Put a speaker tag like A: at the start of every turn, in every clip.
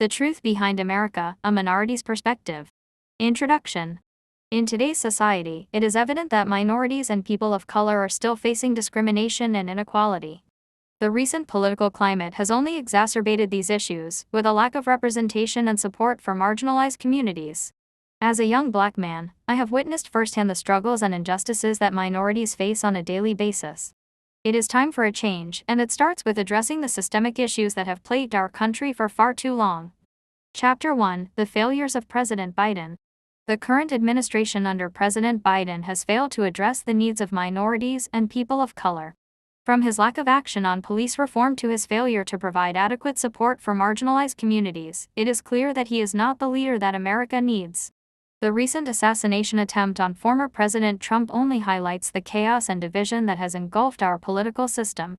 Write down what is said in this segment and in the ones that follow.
A: The Truth Behind America, A Minority's Perspective. Introduction. In today's society, it is evident that minorities and people of color are still facing discrimination and inequality. The recent political climate has only exacerbated these issues, with a lack of representation and support for marginalized communities. As a young black man, I have witnessed firsthand the struggles and injustices that minorities face on a daily basis. It is time for a change, and it starts with addressing the systemic issues that have plagued our country for far too long. Chapter 1: The Failures of President Biden. The current administration under President Biden has failed to address the needs of minorities and people of color. From his lack of action on police reform to his failure to provide adequate support for marginalized communities, it is clear that he is not the leader that America needs. The recent assassination attempt on former President Trump only highlights the chaos and division that has engulfed our political system.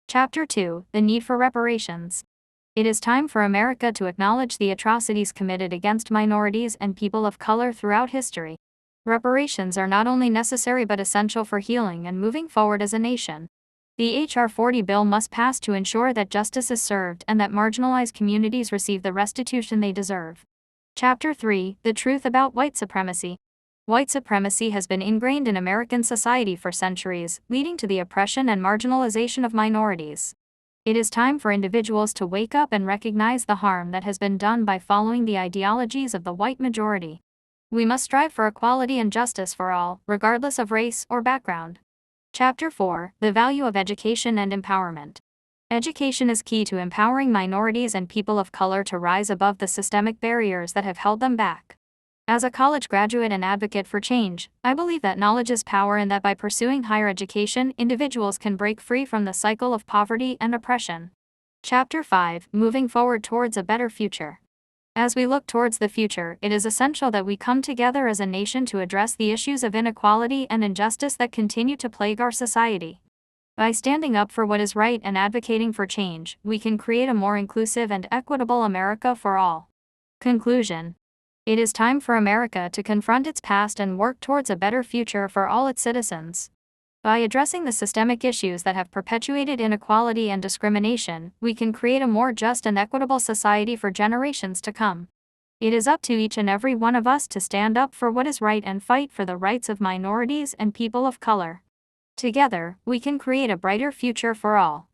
A: Chapter 2: The Need for Reparations. It is time for America to acknowledge the atrocities committed against minorities and people of color throughout history. Reparations are not only necessary but essential for healing and moving forward as a nation. The H.R. 40 bill must pass to ensure that justice is served and that marginalized communities receive the restitution they deserve. Chapter 3: The Truth About White Supremacy. White supremacy has been ingrained in American society for centuries, leading to the oppression and marginalization of minorities. It is time for individuals to wake up and recognize the harm that has been done by following the ideologies of the white majority. We must strive for equality and justice for all, regardless of race or background. Chapter 4: The Value of Education and Empowerment. Education is key to empowering minorities and people of color to rise above the systemic barriers that have held them back. As a college graduate and advocate for change, I believe that knowledge is power and that by pursuing higher education, individuals can break free from the cycle of poverty and oppression. Chapter 5: Moving Forward Towards a Better Future. As we look towards the future, it is essential that we come together as a nation to address the issues of inequality and injustice that continue to plague our society. By standing up for what is right and advocating for change, we can create a more inclusive and equitable America for all. Conclusion. It is time for America to confront its past and work towards a better future for all its citizens. By addressing the systemic issues that have perpetuated inequality and discrimination, we can create a more just and equitable society for generations to come. It is up to each and every one of us to stand up for what is right and fight for the rights of minorities and people of color. Together, we can create a brighter future for all.